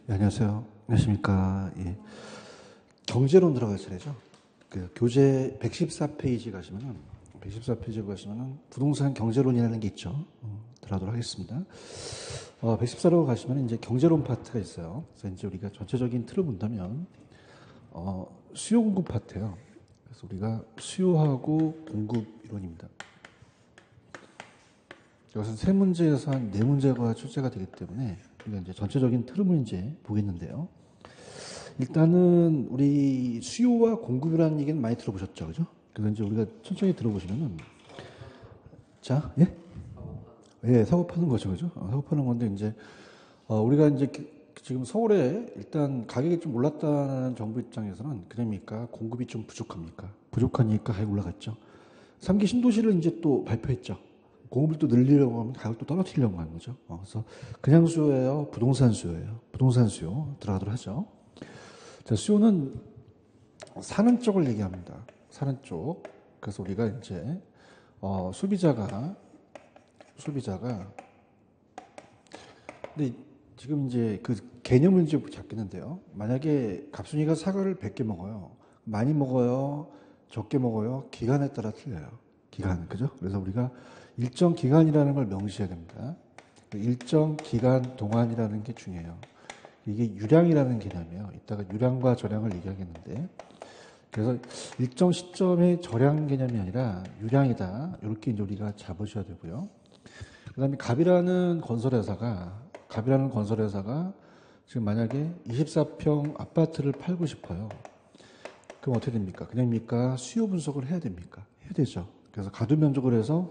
네, 안녕하세요. 안녕하십니까. 예. 경제론 들어갈 차례죠. 그 교재 114페이지 가시면은, 114페이지 가시면은 부동산 경제론이라는 게 있죠. 들어가도록 하겠습니다. 114로 가시면 이제 경제론 파트가 있어요. 그래서 이제 우리가 전체적인 틀을 본다면, 수요 공급 파트예요. 그래서 우리가 수요하고 공급 이론입니다. 이것은 세 문제에서 한 네 문제가 출제가 되기 때문에 우리가 이제 전체적인 틀을 이제 보겠는데요. 일단은 우리 수요와 공급이라는 얘기는 많이 들어보셨죠, 그죠? 그래서 이제 우리가 천천히 들어보시면은 자, 예, 예, 사고 파는 거죠, 그죠? 사고 파는 건데 이제 우리가 이제 지금 서울에 일단 가격이 좀 올랐다는 정부 입장에서는 그럽니까? 공급이 좀 부족합니까? 부족하니까 가격이 올라갔죠. 3기 신도시를 이제 또 발표했죠. 공급을 또 늘리려고 하면 가격도 떨어뜨리려고 하는 거죠. 그래서 그냥 수요예요, 부동산 수요예요. 부동산 수요 들어가도록 하죠. 자, 수요는 사는 쪽을 얘기합니다. 사는 쪽. 그래서 우리가 이제 소비자가 근데 지금 이제 그 개념을 이제 잡겠는데요. 만약에 갑순이가 사과를 100개 먹어요. 많이 먹어요, 적게 먹어요. 기간에 따라 틀려요. 기간, 그죠? 그래서 우리가 일정 기간이라는 걸 명시해야 됩니다. 일정 기간 동안이라는 게 중요해요. 이게 유량이라는 개념이에요. 이따가 유량과 저량을 얘기하겠는데, 그래서 일정 시점의 저량 개념이 아니라 유량이다. 이렇게 이제 우리가 잡으셔야 되고요. 그 다음에 갑이라는 건설회사가 지금 만약에 24평 아파트를 팔고 싶어요. 그럼 어떻게 됩니까? 그냥입니까? 수요 분석을 해야 됩니까? 해야 되죠. 그래서 가두 면적을 해서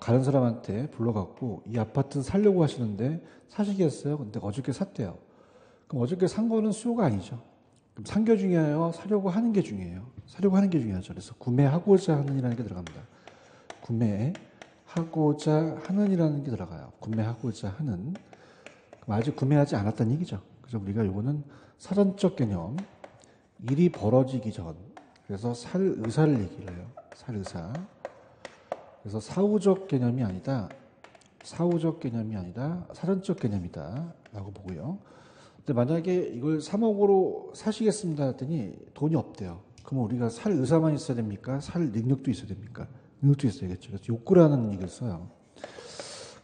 가는 사람한테 불러갖고 이 아파트 살려고 하시는데 사시겠어요? 근데 어저께 샀대요. 그럼 어저께 산 거는 수요가 아니죠. 그럼 산 게 중요해요? 사려고 하는 게 중요해요? 사려고 하는 게 중요하죠. 그래서 구매하고자 하는이라는 게 들어갑니다. 구매하고자 하는이라는 게 들어가요. 구매하고자 하는. 그럼 아직 구매하지 않았다는 얘기죠. 그래서 우리가 요거는 사전적 개념, 일이 벌어지기 전, 그래서 살 의사를 얘기를 해요. 살 의사. 그래서 사후적 개념이 아니다. 사전적 개념이다. 라고 보고요. 근데 만약에 이걸 3억으로 사시겠습니다 했더니 돈이 없대요. 그럼 우리가 살 의사만 있어야 됩니까? 살 능력도 있어야 됩니까? 능력도 있어야겠죠. 그래서 욕구라는 얘기를 써요.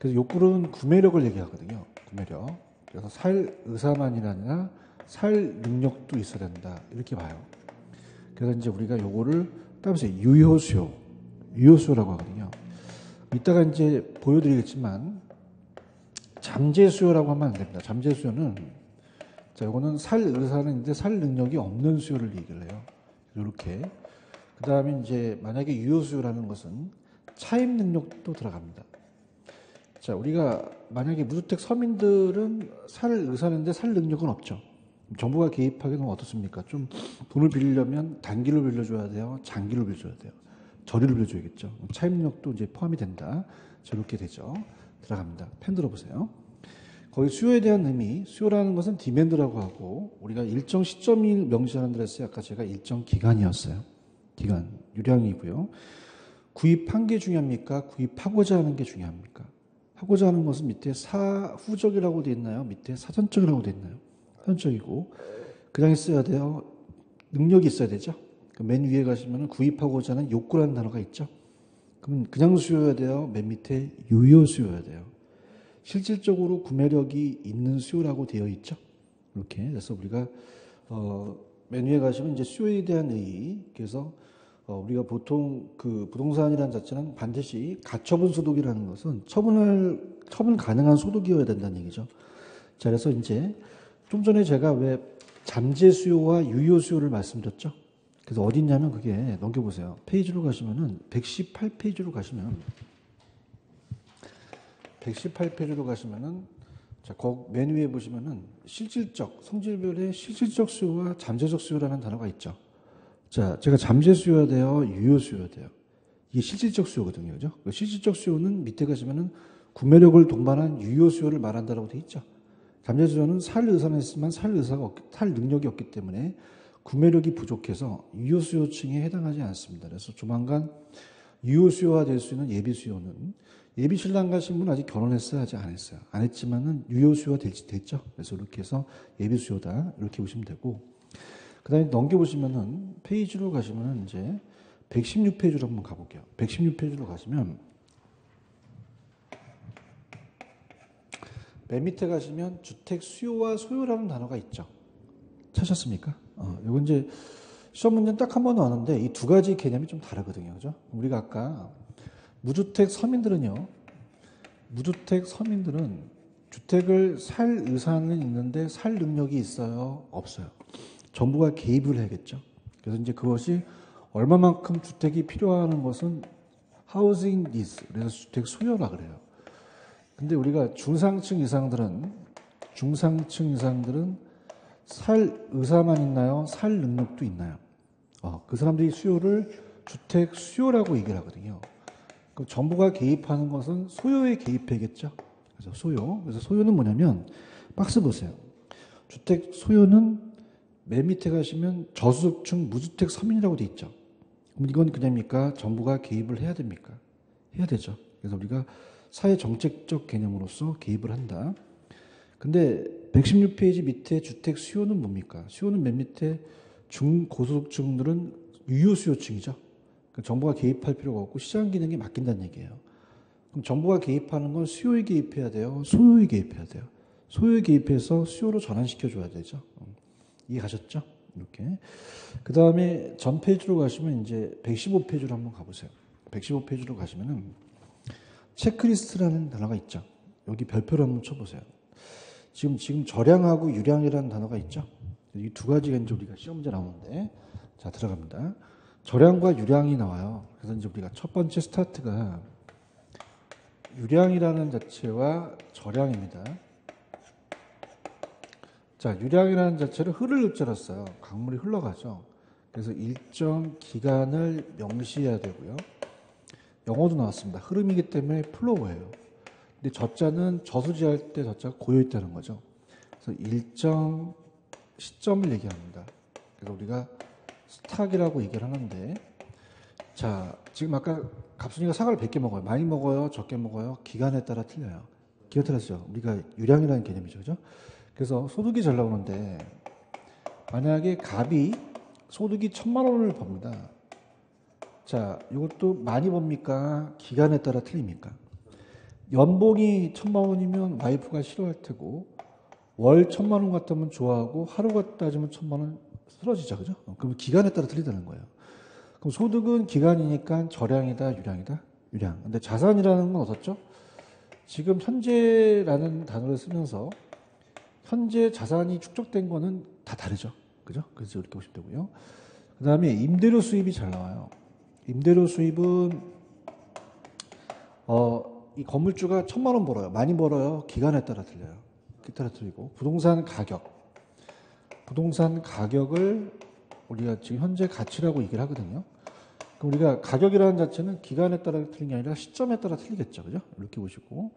그래서 욕구는 구매력을 얘기하거든요. 구매력. 그래서 살 의사만이 아니라 살 능력도 있어야 된다. 이렇게 봐요. 그래서 이제 우리가 요거를 따라서 유효수요라고 하거든요. 이따가 이제 보여드리겠지만 잠재수요라고 하면 안 됩니다. 잠재수요는 자, 요거는 살 의사는 있는데 살 능력이 없는 수요를 얘기를 해요. 이렇게. 그 다음에 이제 만약에 유효수요라는 것은 차입 능력도 들어갑니다. 자, 우리가 만약에 무주택 서민들은 살 의사인데 살 능력은 없죠. 정부가 개입하게 되면 어떻습니까? 좀 돈을 빌리려면 단기로 빌려줘야 돼요? 장기로 빌려줘야 돼요? 저리로 빌려줘야겠죠. 차입 능력도 이제 포함이 된다. 저렇게 되죠. 들어갑니다. 펜 들어보세요. 거기 수요에 대한 의미, 수요라는 것은 디맨드라고 하고 우리가 일정 시점을 명시하는 데로 했어요. 아까 제가 일정 기간이었어요. 기간, 유량이고요. 구입한 게 중요합니까? 구입하고자 하는 게 중요합니까? 하고자 하는 것은 밑에 사후적이라고 되어 있나요? 밑에 사전적이라고 되어 있나요? 사전적이고 그냥 있어야 돼요. 능력이 있어야 되죠. 맨 위에 가시면 구입하고자 하는 욕구라는 단어가 있죠. 그러면 그냥 수요여야 돼요. 맨 밑에 유효 수요여야 돼요. 실질적으로 구매력이 있는 수요라고 되어 있죠. 이렇게. 그래서 우리가 맨 위에 가시면 이제 수요에 대한 의의. 그래서 우리가 보통 그 부동산이라는 자체는 반드시 가처분 소득이라는 것은 처분 가능한 소득이어야 된다는 얘기죠. 자, 그래서 이제 좀 전에 제가 왜 잠재 수요와 유효 수요를 말씀드렸죠. 그래서 어디 있냐면 그게 넘겨보세요. 페이지로 가시면은 118페이지로 가시면 자, 거기 맨 위에 보시면은 실질적 성질별의 실질적 수요와 잠재적 수요라는 단어가 있죠. 자, 제가 잠재 수요야 돼요, 유효 수요야 돼요. 이게 실질적 수요거든요, 그죠? 실질적 수요는 밑에 가시면은 구매력을 동반한 유효 수요를 말한다라고 돼 있죠. 잠재 수요는 살 의사는 있지만 살 능력이 없기 때문에 구매력이 부족해서 유효 수요층에 해당하지 않습니다. 그래서 조만간 유효 수요화 될 수 있는 예비 수요는 예비 신랑 가신 분은 아직 결혼했어요? 아직 안 했어요? 안 했지만은 유효 수요가 됐죠? 그래서 이렇게 해서 예비 수요다. 이렇게 보시면 되고. 그 다음에 넘겨보시면은 페이지로 가시면은 이제 116페이지로 한번 가볼게요. 116페이지로 가시면 맨 밑에 가시면 주택 수요와 소요라는 단어가 있죠. 찾으셨습니까? 이건 이제 시험 문제는 딱 한 번 나왔는데 이 두 가지 개념이 좀 다르거든요. 그죠? 우리가 아까 무주택 서민들은 주택을 살 의사는 있는데 살 능력이 있어요? 없어요? 정부가 개입을 해야겠죠. 그래서 이제 그것이 얼마만큼 주택이 필요하는 것은 하우징 니즈, 그래서 주택 수요라 그래요. 근데 우리가 중상층 이상들은 살 의사만 있나요? 살 능력도 있나요? 그 사람들이 수요를 주택 수요라고 얘기를 하거든요. 그럼 정부가 개입하는 것은 소요에 개입해야겠죠. 그래서 소요는 뭐냐면 박스 보세요. 주택 소요는 맨 밑에 가시면 저소득층 무주택 서민이라고 돼 있죠. 그럼 이건 그냥입니까? 정부가 개입을 해야 됩니까? 해야 되죠. 그래서 우리가 사회 정책적 개념으로서 개입을 한다. 근데 116페이지 밑에 주택 수요는 뭡니까? 수요는 맨 밑에 중고소득층들은 유효 수요층이죠. 그러니까 정부가 개입할 필요가 없고 시장 기능에 맡긴다는 얘기예요. 그럼 정부가 개입하는 건 수요에 개입해야 돼요? 소요에 개입해야 돼요? 소요에 개입해서 수요로 전환시켜줘야 되죠. 이해 가셨죠? 이렇게. 그 다음에 전 페이지로 가시면 이제 115페이지로 한번 가보세요. 115페이지로 가시면은 체크리스트라는 단어가 있죠. 여기 별표를 한번 쳐보세요. 지금 절양하고 유량이라는 단어가 있죠. 이 두 가지가 이제 우리가 시험 문제 나오는데, 자, 들어갑니다. 절양과 유량이 나와요. 그래서 이제 우리가 첫 번째 스타트가 유량이라는 자체와 절양입니다. 자, 유량이라는 자체를 흐를 읍자로 써요. 강물이 흘러가죠. 그래서 일정 기간을 명시해야 되고요. 영어도 나왔습니다. 흐름이기 때문에 플로우예요. 근데 저자는 저수지할 때 저자가 고여있다는 거죠. 그래서 일정 시점을 얘기합니다. 그래서 우리가 스탁이라고 얘기를 하는데, 자, 지금 아까 갑순이가 사과를 100개 먹어요. 많이 먹어요? 적게 먹어요? 기간에 따라 틀려요. 기간에 따라서 우리가 유량이라는 개념이죠. 그죠? 그래서 소득이 잘 나오는데, 만약에 갑이 소득이 1,000만 원을 법니다. 자, 이것도 많이 법니까? 기간에 따라 틀립니까? 연봉이 1,000만 원이면 와이프가 싫어할 테고, 월 1,000만 원 같다면 좋아하고, 하루가 따지면 1,000만 원 쓰러지죠. 그죠? 그럼 기간에 따라 틀리다는 거예요. 그럼 소득은 기간이니까 절량이다, 유량이다? 유량. 근데 자산이라는 건 어떻죠? 지금 현재라는 단어를 쓰면서 현재 자산이 축적된 거는 다 다르죠. 그죠? 그래서 이렇게 보시면 되고요. 그 다음에 임대료 수입이 잘 나와요. 임대료 수입은, 이 건물주가 1,000만 원 벌어요. 많이 벌어요. 기간에 따라 틀려요. 기간에 따라 틀리고. 부동산 가격을 우리가 지금 현재 가치라고 얘기를 하거든요. 그럼 우리가 가격이라는 자체는 기간에 따라 틀린 게 아니라 시점에 따라 틀리겠죠. 그죠? 이렇게 보시고.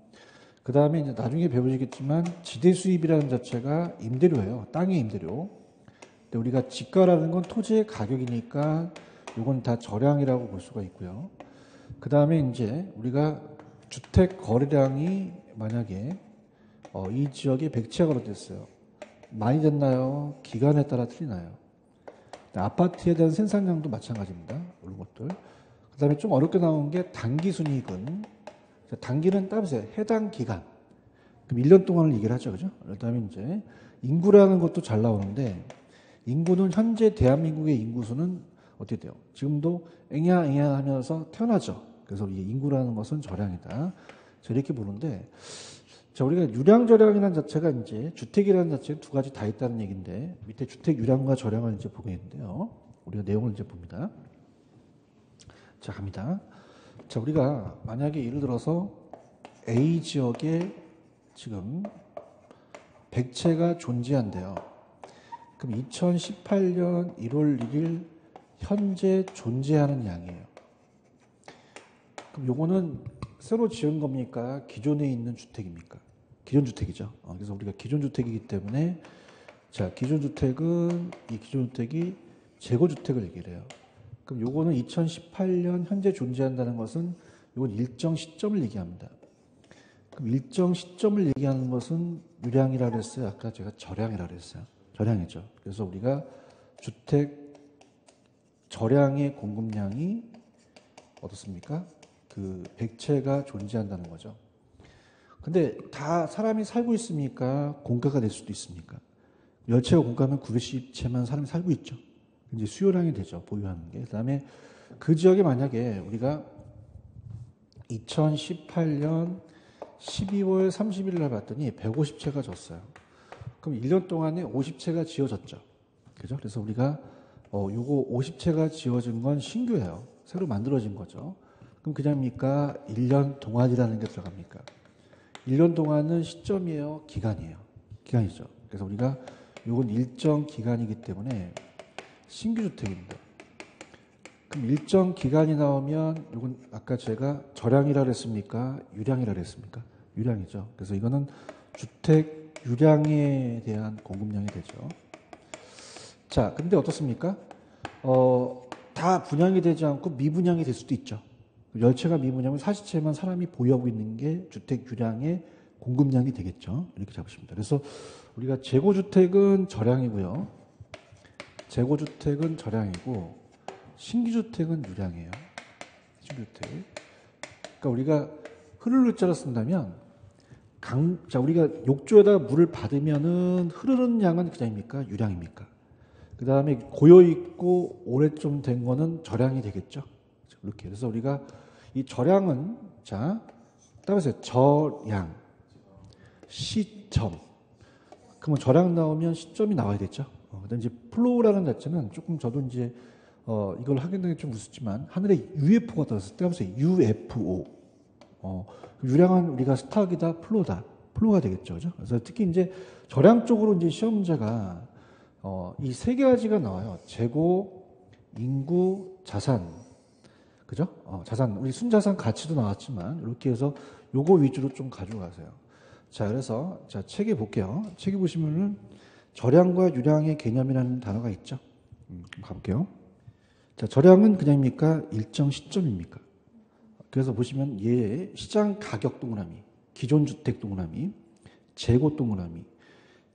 그 다음에 이제 나중에 배우시겠지만 지대 수입이라는 자체가 임대료예요. 땅의 임대료. 근데 우리가 지가라는 건 토지의 가격이니까 이건 다 절량이라고 볼 수가 있고요. 그 다음에 이제 우리가 주택 거래량이 만약에 이 지역에 100채가 거래됐어요. 많이 됐나요? 기간에 따라 틀리나요? 아파트에 대한 생산량도 마찬가지입니다. 이런 것들. 그 다음에 좀 어렵게 나온 게 단기순이익은, 단기는 따보세요. 해당 기간. 그럼 1년 동안을 얘기를 하죠. 그죠? 그 다음에 이제 인구라는 것도 잘 나오는데, 인구는 현재 대한민국의 인구수는 어떻게 돼요? 지금도 앵야 하면서 태어나죠. 그래서 이 인구라는 것은 절량이다. 자, 이렇게 보는데, 자, 우리가 유량 절량이라는 자체가 이제 주택이라는 자체는 두 가지 다 있다는 얘기인데, 밑에 주택 유량과 절량을 이제 보겠는데요. 우리가 내용을 이제 봅니다. 자, 갑니다. 자, 우리가 만약에 예를 들어서 A 지역에 지금 100채가 존재한대요. 그럼 2018년 1월 1일 현재 존재하는 양이에요. 그럼 요거는 새로 지은 겁니까? 기존에 있는 주택입니까? 기존 주택이죠. 그래서 우리가 기존 주택이기 때문에, 자, 기존 주택은 이 기존 주택이 재고 주택을 얘기를 해요. 그럼 요거는 2018년 현재 존재한다는 것은 이건 일정 시점을 얘기합니다. 그럼 일정 시점을 얘기하는 것은 유량이라고 했어요. 아까 제가 절량이라고 했어요. 절량이죠. 그래서 우리가 주택 절량의 공급량이 어떻습니까? 그 백채가 존재한다는 거죠. 근데 다 사람이 살고 있습니까? 공가가 될 수도 있습니까? 10채가 공가면 910채만 사람이 살고 있죠. 이제 수요량이 되죠. 보유하는 게. 그 다음에 그 지역에 만약에 우리가 2018년 12월 30일 날 봤더니 150채가 졌어요. 그럼 1년 동안에 50채가 지어졌죠. 그죠? 그래서 우리가 요거 50채가 지어진 건 신규예요. 새로 만들어진 거죠. 그럼 그냥입니까? 1년 동안이라는 게 들어갑니까? 1년 동안은 시점이에요? 기간이에요? 기간이죠. 그래서 우리가 요건 일정 기간이기 때문에 신규 주택입니다. 그럼 일정 기간이 나오면 이건 아까 제가 절량이라 그랬습니까? 유량이라 그랬습니까? 유량이죠. 그래서 이거는 주택 유량에 대한 공급량이 되죠. 자, 근데 어떻습니까? 다 분양이 되지 않고 미분양이 될 수도 있죠. 10채가 미분양이면 40채만 사람이 보유하고 있는 게 주택 유량의 공급량이 되겠죠. 이렇게 잡으십니다. 그래서 우리가 재고주택은 절량이고요. 재고주택은 절량이고 신규주택은 유량이에요. 신규주택. 그러니까 우리가 흐르는 자로 쓴다면 자, 우리가 욕조에다가 물을 받으면은 흐르는 양은 그냥입니까? 유량입니까? 그 다음에 고여있고 오래 좀 된 거는 절량이 되겠죠. 이렇게. 그래서 우리가 이 절량은, 자, 따라서 절량, 시점. 그러면 절량 나오면 시점이 나와야겠죠. 그다음 이제 플로우라는 자체는 조금 저도 이제 이걸 하게 되는 게 좀 무섭지만 하늘에 UFO가 떠서 따라서 UFO. 유량은 우리가 스타기다, 플로가 되겠죠. 그죠? 그래서 특히 이제 절량 쪽으로 이제 시험 문제가 이 세 가지가 나와요. 재고, 인구, 자산. 그죠? 자산, 우리 순자산 가치도 나왔지만, 이렇게 해서 요거 위주로 좀 가져가세요. 자, 그래서, 자, 책에 볼게요. 책에 보시면은 절량과 유량의 개념이라는 단어가 있죠. 가볼게요. 자, 절량은 그냥입니까? 일정 시점입니까? 그래서 보시면 얘 시장 가격 동그라미, 기존 주택 동그라미, 재고 동그라미.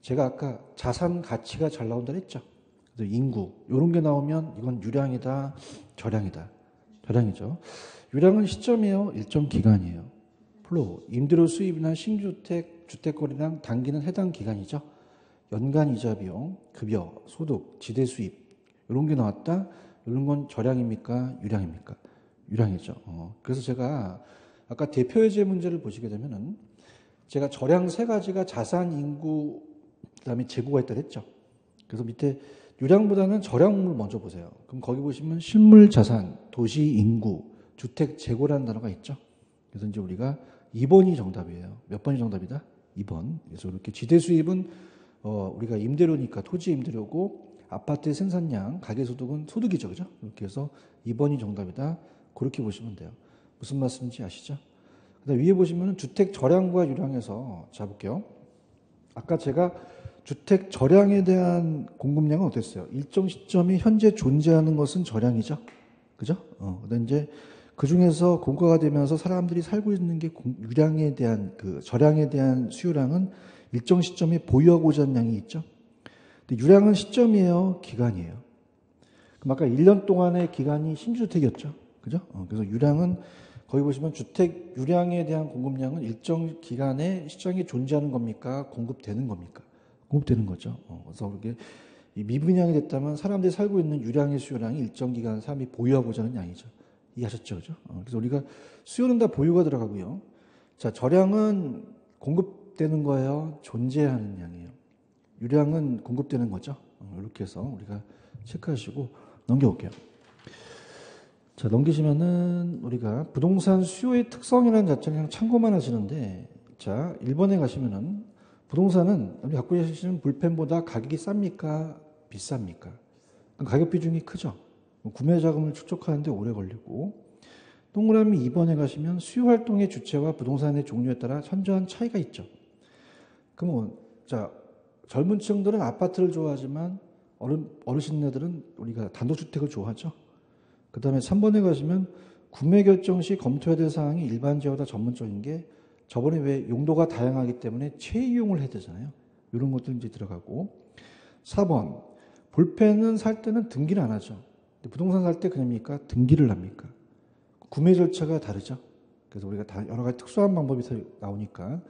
제가 아까 자산 가치가 잘 나온다 했죠. 그래서 인구 이런 게 나오면 이건 유량이다, 절량이다. 절량이죠. 유량은 시점이에요, 일정 기간이에요. 플로우, 임대료 수입이나 신주택, 주택거래량 단기는 해당 기간이죠. 연간 이자 비용, 급여, 소득, 지대 수입 이런 게 나왔다. 이런 건 절량입니까? 유량입니까? 유량이죠. 그래서 제가 아까 대표예제 문제를 보시게 되면은 제가 절량 세 가지가 자산, 인구, 그다음에 재고가 있다 했죠. 그래서 밑에 유량보다는 절량을 먼저 보세요. 그럼 거기 보시면 실물 자산, 도시 인구, 주택 재고라는 단어가 있죠. 그래서 이제 우리가 2번이 정답이에요. 몇 번이 정답이다? 2번. 그래서 이렇게 지대 수입은 우리가 임대료니까 토지 임대료고 아파트의 생산량, 가계소득은 소득이죠. 그죠? 이렇게 해서 2번이 정답이다. 그렇게 보시면 돼요. 무슨 말씀인지 아시죠? 그다음 위에 보시면 주택 절량과 유량에서 자 볼게요. 아까 제가 주택 절량에 대한 공급량은 어땠어요? 일정 시점이 현재 존재하는 것은 절량이죠. 그죠? 그다음 이제 그 중에서 공가가 되면서 사람들이 살고 있는 게 유량에 대한 그 절량에 대한 수요량은 일정 시점에 보유하고자 하는 양이 있죠. 근데 유량은 시점이에요, 기간이에요. 그럼 아까 1년 동안의 기간이 신주택이었죠. 그죠? 그래서 유량은 거기 보시면 주택 유량에 대한 공급량은 일정 기간에 시장에 존재하는 겁니까? 공급되는 겁니까? 공급되는 거죠. 그래서 그렇게 미분양이 됐다면 사람들이 살고 있는 유량의 수요량이 일정 기간 사람이 보유하고자 하는 양이죠. 이해하셨죠? 그죠? 그래서 우리가 수요는 다 보유가 들어가고요. 자, 절량은 공급되는 거예요? 존재하는 양이에요. 유량은 공급되는 거죠. 이렇게 해서 우리가 체크하시고 넘겨볼게요. 자, 넘기시면은 우리가 부동산 수요의 특성이라는 자체를 그냥 참고만 하시는데, 자, 1번에 가시면은 부동산은 우리 갖고 계시는 불펜보다 가격이 쌉니까? 비쌉니까? 가격 비중이 크죠. 구매 자금을 축적하는데 오래 걸리고, 동그라미 2번에 가시면 수요 활동의 주체와 부동산의 종류에 따라 현저한 차이가 있죠. 그러면 자, 젊은 층들은 아파트를 좋아하지만 어르신네들은 우리가 단독주택을 좋아하죠. 그 다음에 3번에 가시면 구매 결정 시 검토해야 될 사항이 일반적이다 전문적인 게 저번에 왜 용도가 다양하기 때문에 체이용을 해야 되잖아요. 이런 것들 이제 들어가고. 4번 볼펜은 살 때는 등기를 안 하죠. 근데 부동산 살 때 그냥입니까? 등기를 합니까? 구매 절차가 다르죠. 그래서 우리가 다 여러 가지 특수한 방법이 나오니까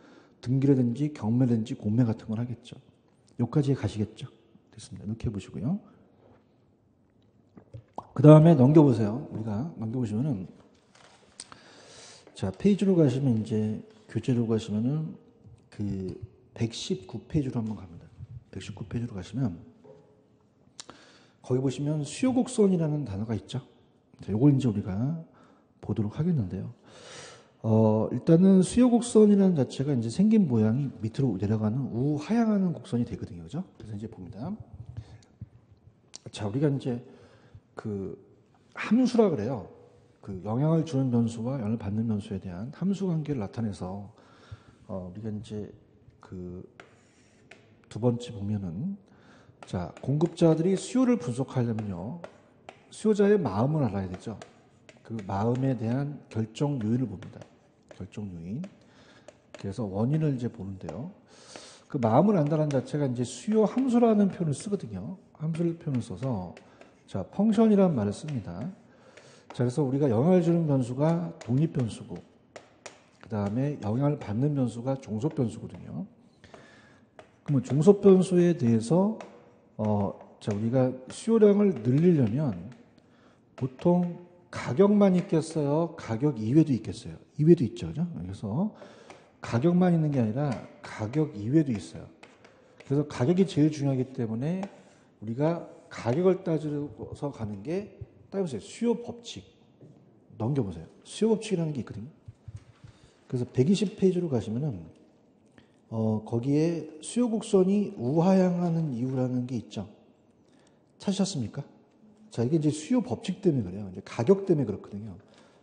등기라든지 경매든지 공매 같은 걸 하겠죠. 여기까지 가시겠죠. 됐습니다. 이렇게 해보시고요. 그 다음에 넘겨보세요. 우리가 넘겨보시면은 자 페이지로 가시면 이제 교재로 가시면은 그 119페이지로 한번 갑니다. 119페이지로 가시면 거기 보시면 수요곡선이라는 단어가 있죠. 자, 요걸 이제 우리가 보도록 하겠는데요. 일단은 수요곡선이라는 자체가 이제 생긴 모양이 밑으로 내려가는 우하향하는 곡선이 되거든요. 그죠? 그래서 이제 봅니다. 자, 우리가 이제 그 함수라 그래요. 그 영향을 주는 변수와 영향을 받는 변수에 대한 함수 관계를 나타내서 우리가 이제 그 두 번째 보면은 자, 공급자들이 수요를 분석하려면요. 수요자의 마음을 알아야 되죠. 그 마음에 대한 결정 요인을 봅니다. 결정 요인. 그래서 원인을 이제 보는데요. 그 마음을 안다는 자체가 이제 수요 함수라는 표현을 쓰거든요. 함수를 표현을 써서 자, 펑션이라는 말을 씁니다. 자, 그래서 우리가 영향을 주는 변수가 독립 변수고 그 다음에 영향을 받는 변수가 종속 변수거든요. 그러면 종속 변수에 대해서 자, 우리가 수요량을 늘리려면 보통 가격만 있겠어요? 가격 이외도 있겠어요? 이외도 있죠. 그죠? 그래서 가격만 있는 게 아니라 가격 이외도 있어요. 그래서 가격이 제일 중요하기 때문에 우리가 가격을 따져서 가는 게 따져보세요. 수요 법칙. 넘겨보세요. 수요 법칙이라는 게 있거든요. 그래서 120페이지로 가시면은 거기에 수요 곡선이 우하향하는 이유라는 게 있죠. 찾으셨습니까? 자, 이게 이제 수요 법칙 때문에 그래요. 이제 가격 때문에 그렇거든요.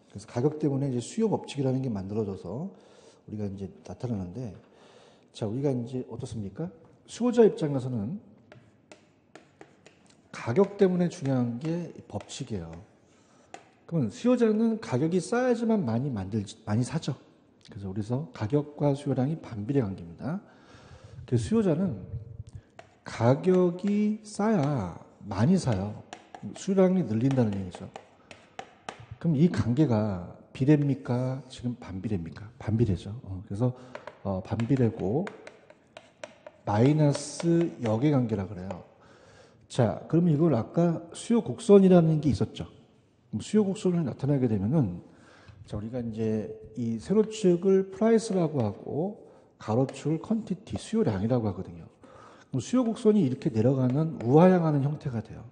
그래서 가격 때문에 이제 수요 법칙이라는 게 만들어져서 우리가 이제 나타나는데, 자, 우리가 이제 어떻습니까? 수요자 입장에서는 가격 때문에 중요한 게 법칙이에요. 그러면 수요자는 가격이 싸야지만 많이 사죠. 그래서 우리서 가격과 수요량이 반비례 관계입니다. 그래서 수요자는 가격이 싸야 많이 사요. 수요량이 늘린다는 얘기죠. 그럼 이 관계가 비례입니까? 지금 반비례입니까? 반비례죠. 그래서 반비례고 마이너스 역의 관계라 그래요. 자, 그러면 이걸 아까 수요 곡선이라는 게 있었죠. 수요 곡선을 나타나게 되면은 자, 우리가 이제 이 세로축을 프라이스라고 하고 가로축을 퀀티티, 수요량이라고 하거든요. 그럼 수요 곡선이 이렇게 내려가는 우하향하는 형태가 돼요.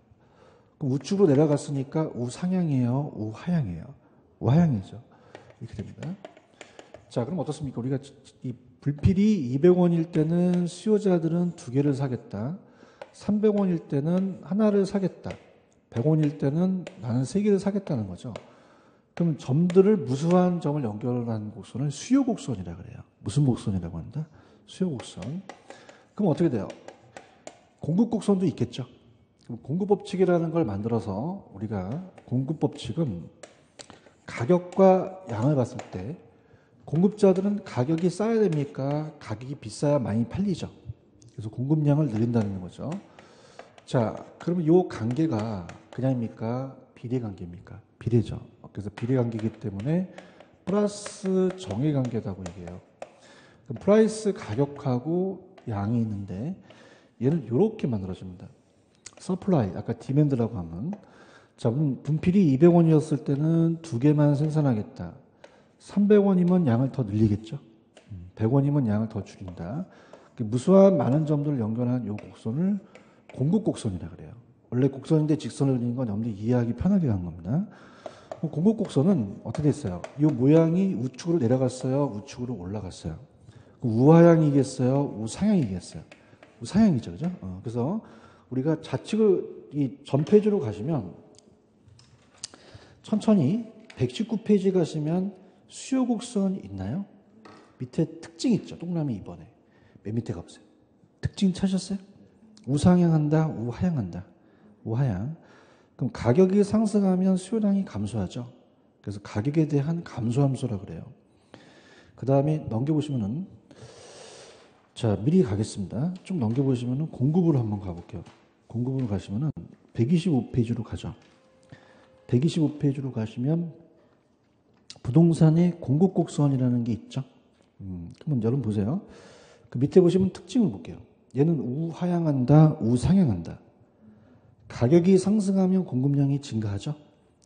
그럼 우측으로 내려갔으니까 우상향이에요, 우하향이에요? 우하향이죠. 이렇게 됩니다. 자, 그럼 어떻습니까? 우리가 이 불필이 200원일 때는 수요자들은 두 개를 사겠다. 300원일 때는 하나를 사겠다. 100원일 때는 나는 세 개를 사겠다는 거죠. 그럼 점들을 무수한 점을 연결하는 곡선을 수요 곡선이라 그래요. 무슨 곡선이라고 한다? 수요 곡선. 그럼 어떻게 돼요? 공급 곡선도 있겠죠. 그럼 공급 법칙이라는 걸 만들어서 우리가 공급 법칙은 가격과 양을 봤을 때 공급자들은 가격이 싸야 됩니까? 가격이 비싸야 많이 팔리죠. 그래서 공급량을 늘린다는 거죠. 자, 그러면 이 관계가 그냥입니까? 비례 관계입니까? 비례죠. 그래서 비례 관계이기 때문에 플러스 정의 관계라고 얘기해요. 그럼 프라이스 가격하고 양이 있는데 얘는 이렇게 만들어집니다. 서플라이, 아까 디맨드라고 하면 자, 분필이 200원이었을 때는 두 개만 생산하겠다. 300원이면 양을 더 늘리겠죠. 100원이면 양을 더 줄인다. 무수한 많은 점들을 연결한 이 곡선을 공급 곡선이라 그래요. 원래 곡선인데 직선을 그리는 건 여러분들이 이해하기 편하게 한 겁니다. 공급 곡선은 어떻게 됐어요? 이 모양이 우측으로 내려갔어요? 우측으로 올라갔어요? 우하향이겠어요? 우상향이겠어요? 우상향이죠. 그죠? 그래서 우리가 좌측을 이 전 페이지로 가시면 천천히 119페이지 가시면 수요 곡선 있나요? 밑에 특징 있죠. 동그라미 2번에. 맨 밑에 가보세요. 특징 찾으셨어요? 우상향한다, 우하향한다. 우하향. 그럼 가격이 상승하면 수요량이 감소하죠. 그래서 가격에 대한 감소 함수라 그래요. 그 다음에 넘겨보시면은, 자, 미리 가겠습니다. 좀 넘겨보시면은 공급으로 한번 가볼게요. 공급으로 가시면은 125페이지로 가죠. 125페이지로 가시면 부동산의 공급 곡선이라는 게 있죠. 그러면 여러분 보세요. 그 밑에 보시면 특징을 볼게요. 얘는 우하향한다, 우상향한다. 가격이 상승하면 공급량이 증가하죠.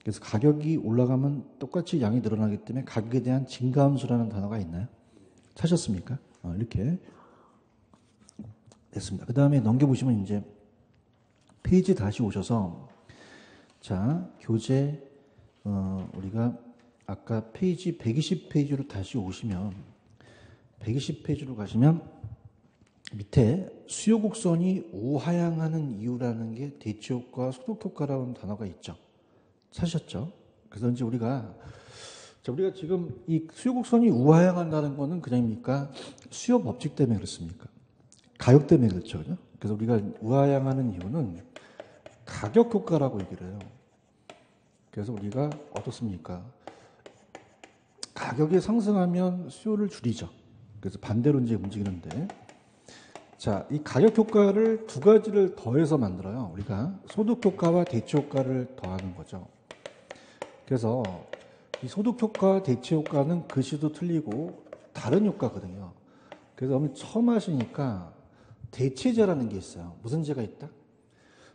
그래서 가격이 올라가면 똑같이 양이 늘어나기 때문에 가격에 대한 증가함수라는 단어가 있나요? 찾으셨습니까? 이렇게 됐습니다. 그 다음에 넘겨보시면 이제 페이지 다시 오셔서 자, 교재 우리가 아까 페이지 120페이지로 다시 오시면 120페이지로 가시면 밑에 수요 곡선이 우하향하는 이유라는 게 대치효과, 소득효과라는 단어가 있죠. 찾으셨죠? 그래서 이제 우리가 지금 이 수요 곡선이 우하향한다는 거는 그냥입니까? 수요 법칙 때문에 그렇습니까? 가격 때문에 그렇죠. 그죠? 그래서 우리가 우하향하는 이유는 가격 효과라고 얘기를 해요. 그래서 우리가 어떻습니까? 가격이 상승하면 수요를 줄이죠. 그래서 반대로 이제 움직이는데, 자, 이 가격 효과를 두 가지를 더해서 만들어요. 우리가 소득 효과와 대치 효과를 더하는 거죠. 그래서 이 소득 효과, 대치 효과는 글씨도 틀리고 다른 효과거든요. 그래서 처음 하시니까 대체제라는 게 있어요. 무슨 제가 있다?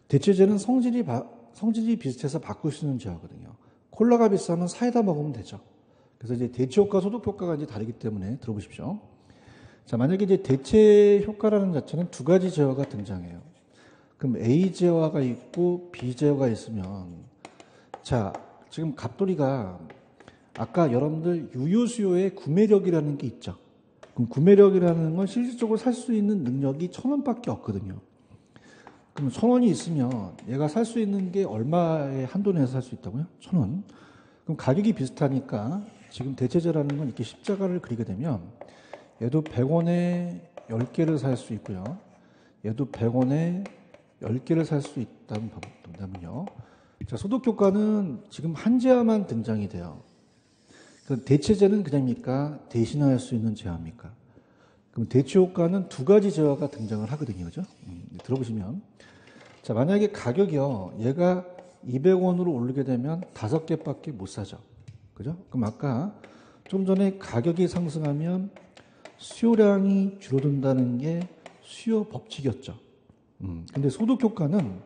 대체제는 성질이 비슷해서 바꿀 수 있는 제어거든요. 콜라가 비싸면 사이다 먹으면 되죠. 그래서 이제 대체 효과, 소득 효과가 이제 다르기 때문에 들어보십시오. 자, 만약에 이제 대체 효과라는 자체는 두 가지 제어가 등장해요. 그럼 A 제어가 있고 B 제어가 있으면, 자, 지금 갑돌이가 아까 여러분들 유효 수요의 구매력이라는 게 있죠. 그럼 구매력이라는 건 실질적으로 살 수 있는 능력이 1,000원밖에 없거든요. 그럼 1,000원이 있으면 얘가 살 수 있는 게 얼마의 한도 내에서 살 수 있다고요? 1,000원. 그럼 가격이 비슷하니까 지금 대체제라는 건 이렇게 십자가를 그리게 되면 얘도 100원에 10개를 살 수 있고요. 얘도 100원에 10개를 살 수 있다면요. 자, 소득효과는 지금 한 제화만 등장이 돼요. 대체제는 그냥입니까? 대신할 수 있는 제화입니까? 그럼 대체효과는 두 가지 제화가 등장을 하거든요. 그죠? 들어보시면. 자, 만약에 가격이요. 얘가 200원으로 오르게 되면 5개밖에 못 사죠. 그죠? 그럼 아까 좀 전에 가격이 상승하면 수요량이 줄어든다는 게 수요 법칙이었죠. 근데 소득 효과는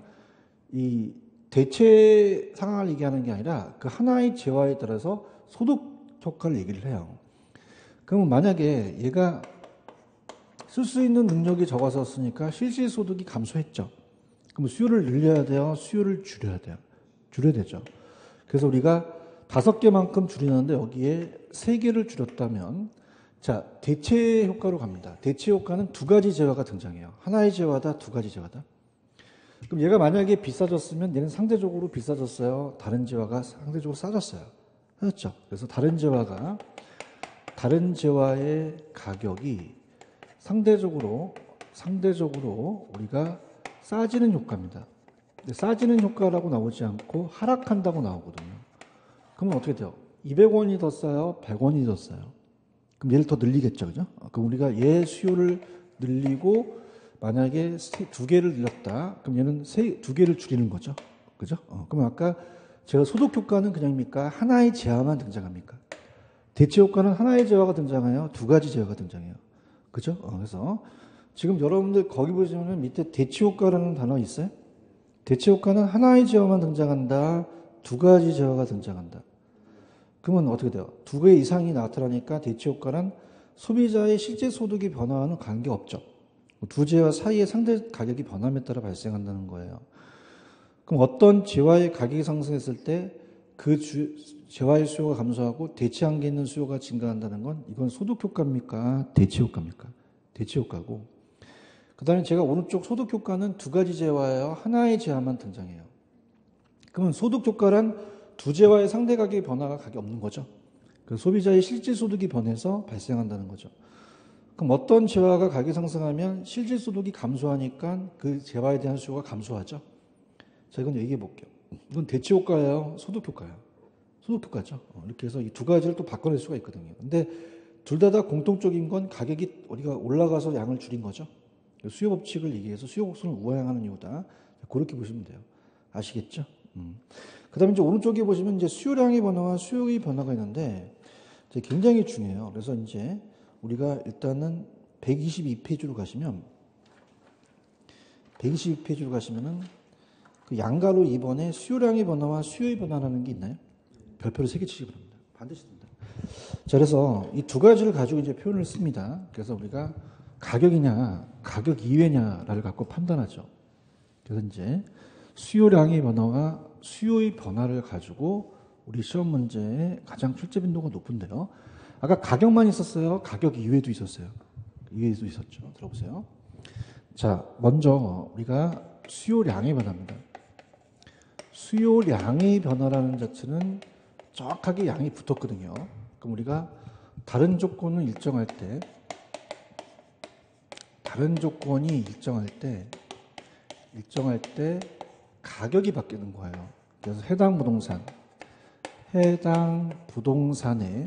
이 대체 상황을 얘기하는 게 아니라 그 하나의 재화에 따라서 소득 효과를 얘기를 해요. 그러면 만약에 얘가 쓸 수 있는 능력이 적어졌으니까 실질 소득이 감소했죠. 그럼 수요를 늘려야 돼요? 수요를 줄여야 돼요? 줄여야 되죠. 그래서 우리가 5개만큼 줄이는데 여기에 3개를 줄였다면, 자, 대체 효과로 갑니다. 대체 효과는 두 가지 재화가 등장해요. 하나의 재화다, 두 가지 재화다. 그럼 얘가 만약에 비싸졌으면 얘는 상대적으로 비싸졌어요. 다른 재화가 상대적으로 싸졌어요. 그렇죠. 그래서 다른 재화의 가격이 상대적으로 우리가 싸지는 효과입니다. 근데 싸지는 효과라고 나오지 않고 하락한다고 나오거든요. 그러면 어떻게 돼요? 200원이 더 싸요? 100원이 더 싸요? 그럼 얘를 더 늘리겠죠. 그죠? 그럼 우리가 얘 수요를 늘리고 만약에 2개를 늘렸다. 그럼 얘는 2개를 줄이는 거죠. 그죠? 그럼 아까 제가 소득 효과는 그냥입니까? 하나의 재화만 등장합니까? 대체 효과는 하나의 재화가 등장해요? 두 가지 재화가 등장해요? 그죠? 그래서 지금 여러분들 거기 보시면 밑에 대체 효과라는 단어 있어요? 대체 효과는 하나의 재화만 등장한다. 두 가지 재화가 등장한다. 그러면 어떻게 돼요? 2개 이상이 나타나니까 대체 효과는 소비자의 실제 소득이 변화와는 관계없죠. 두 재화 사이의 상대 가격이 변함에 따라 발생한다는 거예요. 그럼 어떤 재화의 가격이 상승했을 때 그 재화의 수요가 감소하고 대체한 게 있는 수요가 증가한다는 건 이건 소득 효과입니까? 대체 효과입니까? 대체 효과고. 그 다음에 제가 오른쪽 소득 효과는 두 가지 재화예요. 하나의 재화만 등장해요. 그러면 소득 효과란 두 재화의 상대 가격의 변화가 가격이 없는 거죠. 그 소비자의 실질 소득이 변해서 발생한다는 거죠. 그럼 어떤 재화가 가격이 상승하면 실질 소득이 감소하니까 그 재화에 대한 수요가 감소하죠. 자, 이건 얘기해 볼게요. 이건 대체 효과예요? 소득 효과예요? 소득효과죠. 이렇게 해서 이 두 가지를 또 바꿔낼 수가 있거든요. 근데 둘 다 공통적인 건 가격이 우리가 올라가서 양을 줄인 거죠. 수요 법칙을 얘기해서 수요 곡선을 우하향하는 이유다. 그렇게 보시면 돼요. 아시겠죠? 그다음에 이제 오른쪽에 보시면 이제 수요량의 변화와 수요의 변화가 있는데 이제 굉장히 중요해요. 그래서 이제 우리가 일단은 122페이지로 가시면 122페이지로 가시면은 그 양가로 2번에 수요량의 변화와 수요의 변화라는 게 있나요? 별표를 3개 치시기 바랍니다. 반드시 듭니다. 자, 그래서 이 두 가지를 가지고 이제 표현을 씁니다. 그래서 우리가 가격이냐, 가격 이외냐를 갖고 판단하죠. 그래서 이제 수요량의 변화와 수요의 변화를 가지고 우리 시험 문제에 가장 출제 빈도가 높은데요. 아까 가격만 있었어요? 가격 이외도 있었어요? 이외도 있었죠. 들어보세요. 자, 먼저 우리가 수요량의 변화입니다. 수요량의 변화라는 자체는 정확하게 양이 붙었거든요. 그럼 우리가 다른 조건을 일정할 때, 다른 조건이 일정할 때 가격이 바뀌는 거예요. 그래서 해당 부동산의